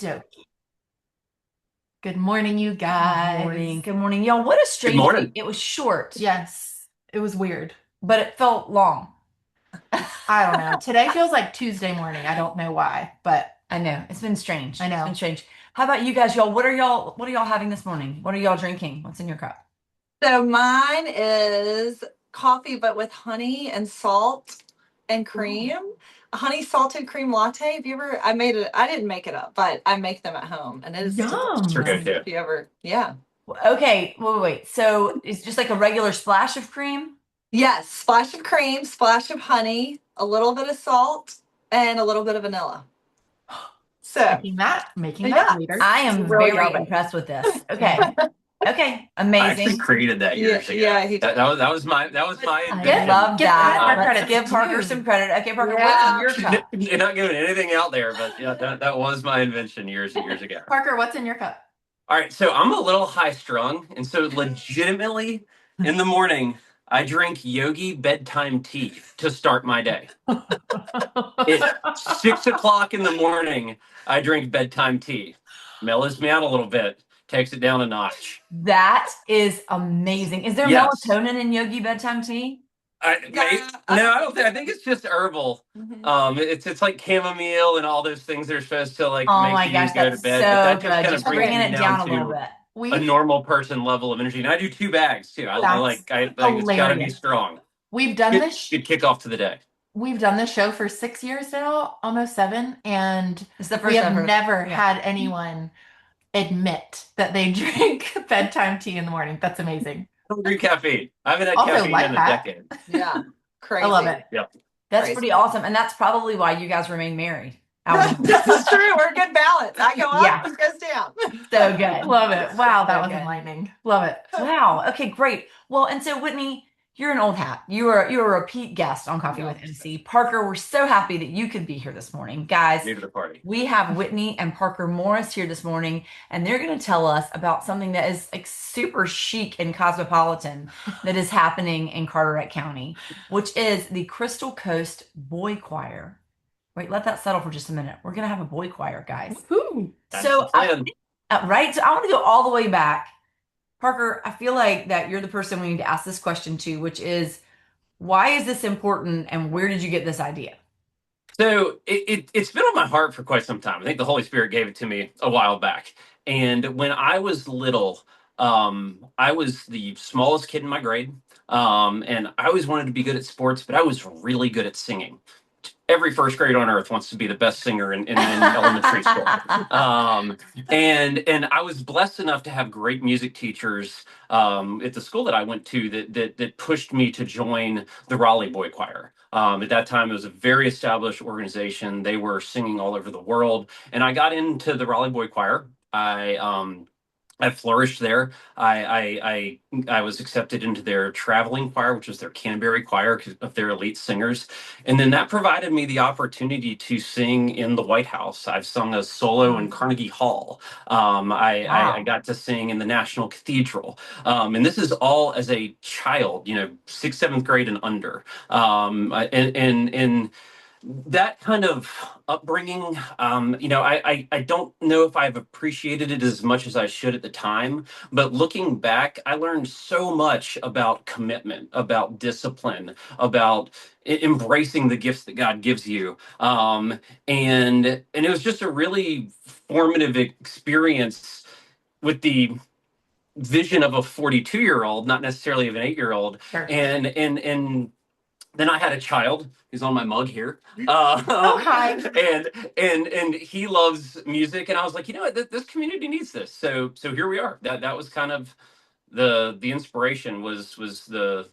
Okey-dokey. Good morning, you guys. Good morning. Good morning, y'all. What a Good strange week. morning. It was short, Yes, it was weird. but it felt long. I don't know. Today feels like Tuesday morning. I don't know why, but I know. It's been strange. I It's been know. strange. How about you guys, y'all? What are y'all having this morning? What are y'all drinking? What's in your cup? So mine is coffee, but with honey and salt and Ooh. cream. A honey salted cream latte. Have you ever? I made it. I didn't make it up, but I make them at home, and it is Sure Yum. delicious. good too. If you ever, yeah, Okay, wait. So it's just like a regular splash of cream? yes, splash of cream, splash of honey, a little bit of salt, and a little bit of vanilla. So Making that yeah, later. I it's am really very yummy. impressed with this. Yeah. Okay. Okay. I actually Amazing. created that Yeah, years ago. yeah, he did. That was my I Give invention. love give Parker that. Um, Let's credit give Parker too. some credit. Okay, Parker, what's in Yeah. your cup? you're not giving anything out there, but yeah, that was my invention years and years ago. Parker, what's in your cup? All right, so I'm a little high strung, and so legitimately in the morning I drink Yogi bedtime tea to start my day. At 6 o'clock in the morning, I drink bedtime tea. Mellows me out a little bit, takes it down a notch. That is amazing. Is there Yes. melatonin in Yogi bedtime tea? I Yeah. no, I don't think. I think it's just herbal. Mhm. It's like chamomile and all those things that are supposed to like Oh make my you gosh, go to that's bed, but so that just good. kind of Just brings bringing Okay. me it down down a little to bit. a We've normal person level of energy. And I do 2 bags too. I That's like I it's got to be hilarious. strong. We've done Good this good kickoff to the day. we've done this show for 6 years now, almost seven, and It's the we first have I've heard. never Yeah. had anyone admit that they drink bedtime tea in the morning. That's amazing. I don't drink caffeine. I haven't had Also, caffeine life in a hack. decade. Yeah, I love crazy, it. Yep. That's crazy. pretty awesome. And that's probably why you guys remain married. I would This is true. We're a good balance. I go up, Yeah, he goes down. so good. Love it. Wow, that So was good. enlightening. Love it. Wow. Okay, great. Well, and so Whitney, you're an old hat. You're a repeat guest on Coffee with No. MC. Parker, we're so happy that you could be here this morning. Guys, New to the party. we have Whitney and Parker Morris here this morning, and they're going to tell us about something that is like super chic and cosmopolitan that is happening in Carteret County, which is the Crystal Coast Boy Choir. Wait, let that settle for just a minute. We're going to have a boy choir, guys. Woohoo. That's the So, plan. right? So I want to go all the way back. Parker, I feel like that you're the person we need to ask this question to, which is why is this important and where did you get this idea? So it's been on my heart for quite some time. I think the Holy Spirit gave it to me a while back. And when I was little, I was the smallest kid in my grade. And I always wanted to be good at sports, but I was really good at singing. Every first grade on earth wants to be the best singer in elementary school. Um, and I was blessed enough to have great music teachers at the school that I went to that pushed me to join the Raleigh Boy Choir. At that time, it was a very established organization. They were singing all over the world, and I got into the Raleigh Boy Choir. I flourished there. I was accepted into their traveling choir, which was their Canterbury choir of their elite singers, and then that provided me the opportunity to sing in the White House. I've sung a solo in Carnegie Hall. I Wow. got to sing in the National Cathedral, and this is all as a child, sixth, seventh grade and under. And that kind of upbringing, I don't know if I've appreciated it as much as I should at the time, but looking back, I learned so much about commitment, about discipline, about embracing the gifts that God gives you. And it was just a really formative experience with the vision of a 42-year-old, not necessarily of an 8-year-old. Sure. And then I had a child who's on my mug here, Oh, hi. and he loves music, and I was like, you know what, this community needs this. So here we are. That was kind of the inspiration was the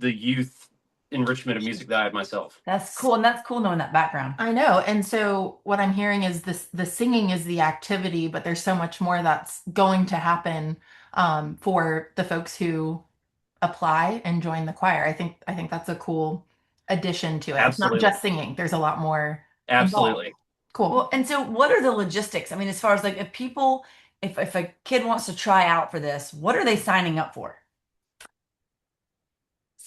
youth enrichment of music that I had myself. That's cool. And that's cool knowing that background. I know. And so what I'm hearing is the singing is the activity, but there's so much more that's going to happen for the folks who apply and join the choir. I think that's a cool addition to it. It's not Absolutely, just singing. There's a lot more involved. absolutely. Cool. Well, and so what are the logistics? I mean, as far as like if a kid wants to try out for this, what are they signing up for?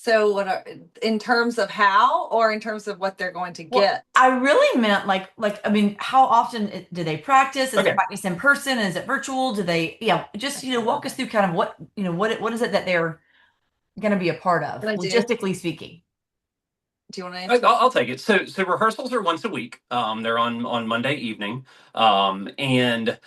So what are, in terms of how, or in terms of what they're going to Well, get? I really meant I mean, how often do they practice? Is it Okay. practice in person? Is it virtual? Do they, yeah, just, walk us through kind of what, what is it that they're going to be a part of, What I do? logistically speaking? Do you want to answer? I'll take it. So rehearsals are once a week. They're on Monday evening, and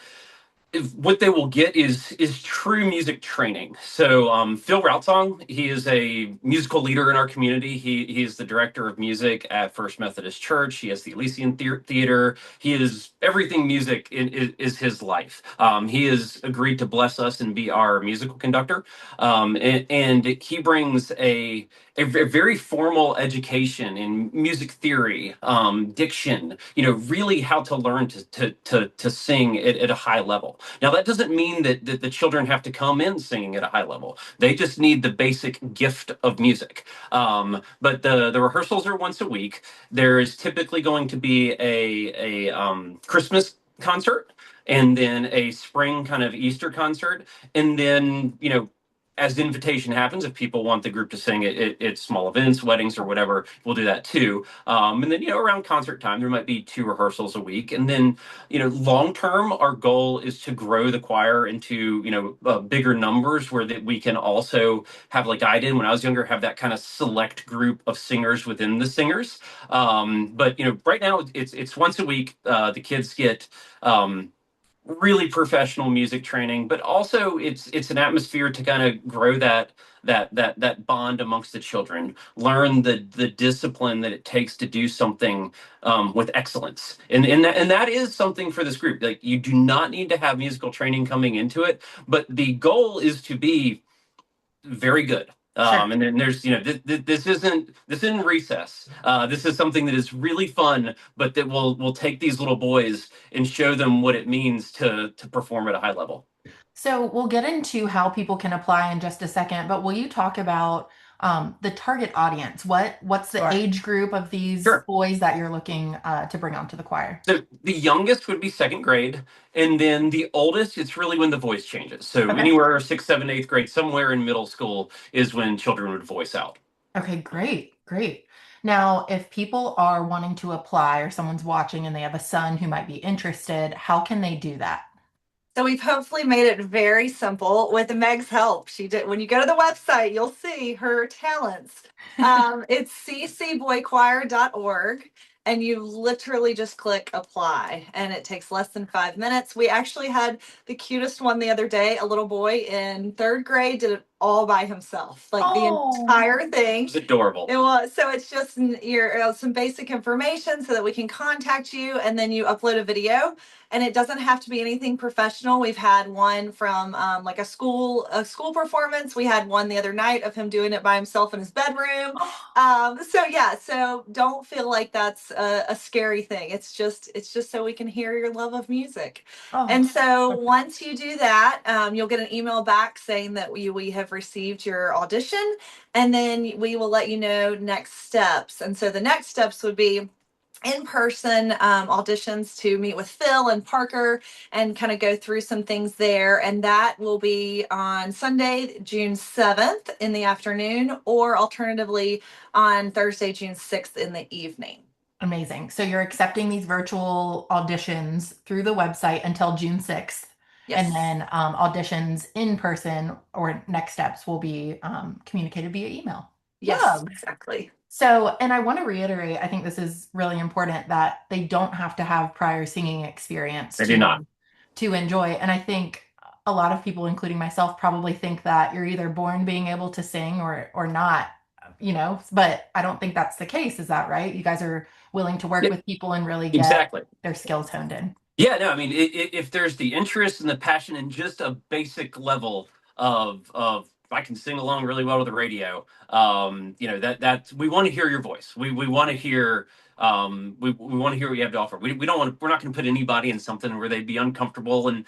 what they will get is true music training. So Phil Routsong, he is a musical leader in our community. He is the director of music at First Methodist Church. He has the Elysian Theater. He is everything music is his life. He has agreed to bless us and be our musical conductor, and he brings a very formal education in music theory, diction, really how to learn to sing at a high level. Now, that doesn't mean that the children have to come in singing at a high level. They just need the basic gift of music. But the rehearsals are once a week. There is typically going to be a Christmas concert, and then a spring kind of Easter concert, and then as the invitation happens, if people want the group to sing at small events, weddings, or whatever, we'll do that too. And then, around concert time, there might be 2 rehearsals a week. And then, long term, our goal is to grow the choir into, bigger numbers where that we can also have, like I did when I was younger, have that kind of select group of singers within the singers. But, right now it's once a week. The kids get, really professional music training, but also it's an atmosphere to kind of grow that bond amongst the children, learn the discipline that it takes to do something with excellence, and that is something for this group. Like, you do not need to have musical training coming into it, but the goal is to be very good. Sure. And then there's, this isn't recess. This is something that is really fun, but that will take these little boys and show them what it means to perform at a high level. So we'll get into how people can apply in just a second, but will you talk about the target audience? What's the Sure. age group of these Sure. boys that you're looking to bring onto the choir? So the youngest would be second grade, and then the oldest, it's really when the voice changes. So Okay. anywhere sixth, seventh, eighth grade, somewhere in middle school is when children would voice out. Okay, great, great. Now, if people are wanting to apply or someone's watching and they have a son who might be interested, how can they do that? So we've hopefully made it very simple with Meg's help. She did. When you go to the website, you'll see her talents. It's ccboychoir.org, and you literally just click apply, and it takes less than 5 minutes. We actually had the cutest one the other day. A little boy in 3rd grade did it all by himself, like the Oh, entire It thing. was adorable. It was. So it's just your some basic information so that we can contact you, and then you upload a video, and it doesn't have to be anything professional. We've had one from like a school performance. We had one the other night of him doing it by himself in his bedroom. So yeah, so don't feel like that's a scary thing. It's just so we can hear your love of music. And oh, so once you do that, you'll get an email back saying that we have received your audition, and then we will let you know next steps. And so the next steps would be in-person auditions to meet with Phil and Parker and kind of go through some things there. And that will be on Sunday, June 7th in the afternoon, or alternatively on Thursday, June 6th in the evening. amazing. So you're accepting these virtual auditions through the website until June 6th. Yes. And then auditions in person or next steps will be communicated via email. Yes, Love. exactly. So, and I want to reiterate, I think this is really important that they don't have to have prior singing experience They do not. to enjoy. And I think a lot of people, including myself, probably think that you're either born being able to sing or not, but I don't think that's the case. Is that right? You guys are willing to work Yeah, with people and really get exactly. their skills honed in. Yeah, no, I mean, if there's the interest and the passion and just a basic level of I can sing along really well with the radio, that we want to hear your voice. We want to hear we want to hear what you have to offer. We don't want we're not going to put anybody in something where they'd be uncomfortable and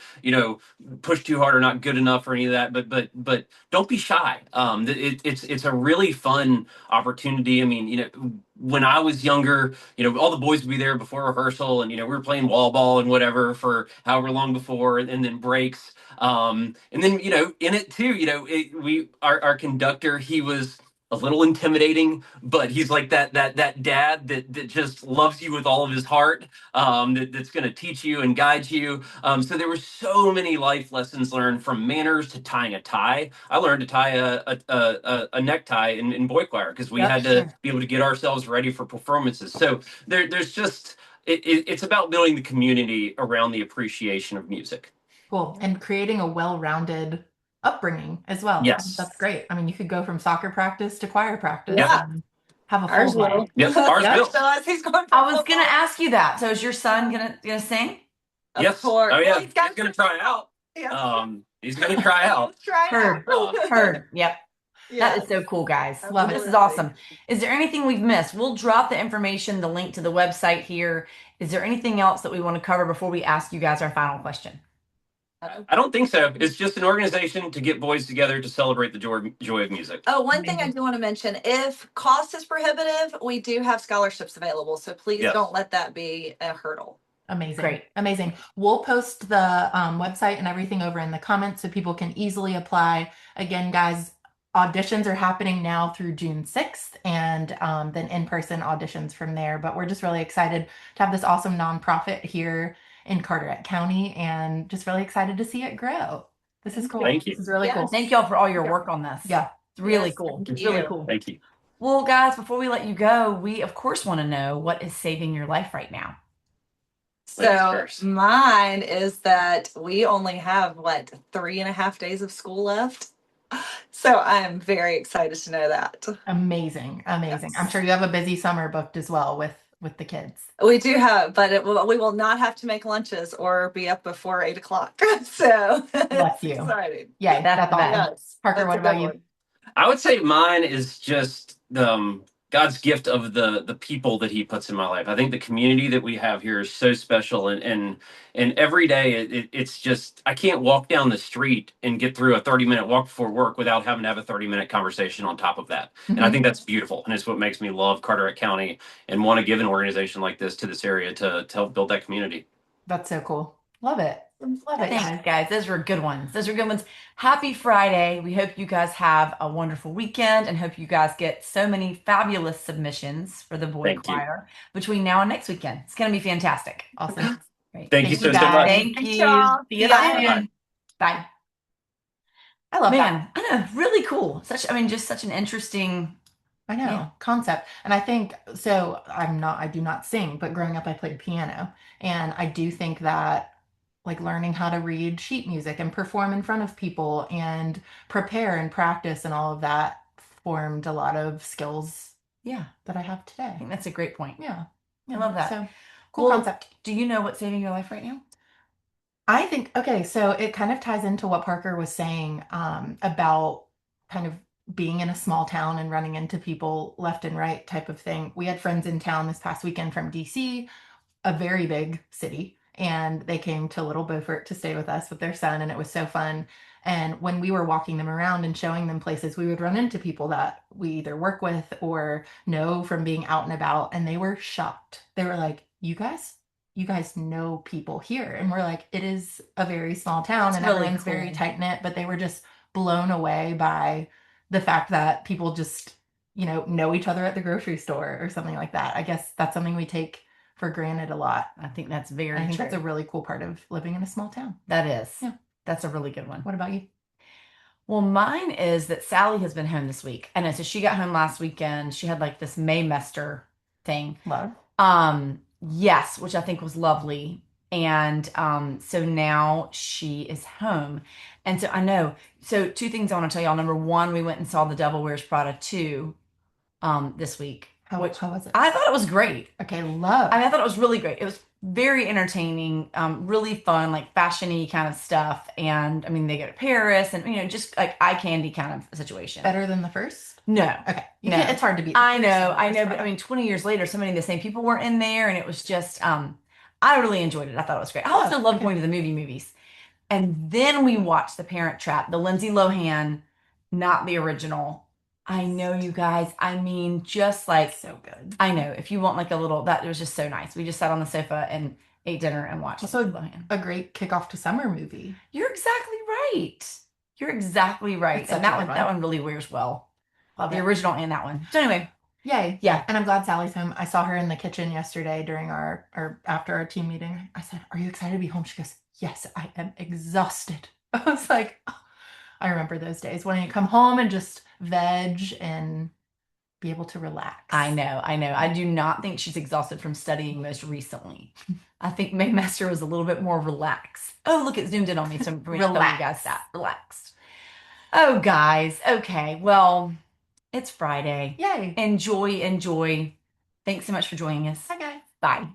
push too hard or not good enough or any of that. But don't be shy. It's a really fun opportunity. I mean, when I was younger, all the boys would be there before rehearsal, and we were playing wall ball and whatever for however long before, and then breaks. And then in it too, our conductor, he was a little intimidating, but he's like that dad that just loves you with all of his heart, that's going to teach you and guide you. So there were so many life lessons learned, from manners to tying a tie. I learned to tie a necktie in boy choir because we had to be able to get ourselves ready for performances. So there's just it's about building the community around the appreciation of music. Cool. And creating a well-rounded upbringing as well. I think Yes. that's great. I mean, you could go from soccer practice to choir practice Yeah. and have a full Ours day. will. Yep, ours Yep. will. So as he's going I for was football, gonna ask you that. So is your son gonna sing? of Yes. course. Oh yeah. Well, He's gonna try out. Yeah. He's gonna try out. Try Heard. out. Heard. Yep. That is Yes. so cool, guys. Love it. This is Absolutely. awesome. Is there anything we've missed? We'll drop the information, the link to the website here. Is there anything else that we want to cover before we ask you guys our final question? I don't think so. It's just an organization to get boys together to celebrate the joy of music. Oh, one thing I do want to mention, if cost is prohibitive, we do have scholarships available. So please Yes. don't let that be a hurdle. Amazing. Great. Amazing. We'll post the website and everything over in the comments so people can easily apply. Again, guys, auditions are happening now through June 6th, and then in-person auditions from there. But we're just really excited to have this awesome nonprofit here in Carteret County, and just really excited to see it grow. This is cool. Thank you. This is really cool. Thank y'all for all your work on this. Yeah. It's really Yes, cool. thank It's really you. cool. Thank you. Well, guys, before we let you go, we of course want to know what is saving your life right now. Ladies So first. mine is that we only have 3.5 days of school left. So I'm very excited to know that. Amazing. Amazing. I'm Yes. sure you have a busy summer booked as well with the kids. We do have, but we will not have to make lunches or be up before 8 o'clock. So Bless it's you. exciting. Yay, That's that's the best. awesome. Yes. Parker, that's what a about good you? one. I would say mine is just God's gift of the people that He puts in my life. I think the community that we have here is so special, and every day it's just, I can't walk down the street and get through a 30-minute walk before work without having to have a 30-minute conversation on top of that. And I Mhm. think that's beautiful, and it's what makes me love Carteret County and want to give an organization like this to this area to help build that community. That's so cool. Love it. Love it, Thanks, guys. guys. Those were good ones. Those are good ones. Happy Friday. We hope you guys have a wonderful weekend and hope you guys get so many fabulous submissions for the boy Thank you. choir between now and next weekend. It's going to be fantastic. Awesome. Great. Thank you so guys. much. Thank Thanks, you. y'all. See you Bye. soon. Bye. I love that. Man, I know, really cool. Just such an interesting. I know, Yeah. concept. And I think so. I do not sing, but growing up, I played piano. And I do think that like learning how to read sheet music and perform in front of people and prepare and practice and all of that formed a lot of skills Yeah, that I have I today. think that's a great point. Yeah. I love that. So cool Well, concept. Do you know what's saving your life right now? I think, okay, so it kind of ties into what Parker was saying about kind of being in a small town and running into people left and right type of thing. We had friends in town this past weekend from DC, a very big city, and they came to Little Beaufort to stay with us with their son, and it was so fun. And when we were walking them around and showing them places, we would run into people that we either work with or know from being out and about, and they were shocked. They were like, you guys know people here. And we're like, it is a very small town That's and really everyone's very cool. tight knit, but they were just blown away by the fact that people just, know each other at the grocery store or something like that. I guess that's something we take for granted a lot. I think that's very I think true. that's a really cool part of living in a small town. That is. Yeah. That's a really good one. What about you? Well, mine is that Sally has been home this week. I know. So she got home last weekend. She had like this Maymester thing. Love. Yes, which I think was lovely. And so now she is home. And so I know. So two things I want to tell y'all. Number one, we went and saw The Devil Wears Prada 2 this week. How which was it? I thought it was great. Okay, love. I mean, I thought it was really great. It was very entertaining, really fun, like fashion-y kind of stuff. And I mean, they go to Paris and, just like eye candy kind of situation. Better than the first? No. Okay. No. It's hard to beat. I know. But I mean, 20 years later, so many of the same people were in there. And it was just, I really enjoyed it. I thought it was great. I also love going to the movies. And then we watched The Parent Trap, the Lindsay Lohan, not the original. I know, you guys. I mean, just like, so good. I know. If you want like a little, that it was just so nice. We just sat on the sofa and ate dinner and watched Also, Lohan. a great kickoff to summer movie. You're exactly right. You're exactly right. It's And such a that good one really wears well Love the it. original and that one. So anyway, Yay. yeah. And I'm glad Sally's home. I saw her in the kitchen yesterday during our after our team meeting. I said, "Are you excited to be home?" She goes, "Yes, I am exhausted." I was like, oh, I remember those days wanting to come home and just veg and be able to relax. I know. I do not think she's exhausted from studying most recently. I think Maymester was a little bit more relaxed. Oh, look, it zoomed in on me. So for me to tell you guys that. Relaxed. Oh, guys. Okay. Well, it's Friday. Yay. Enjoy. Thanks so much for joining us. Bye, guys. Bye.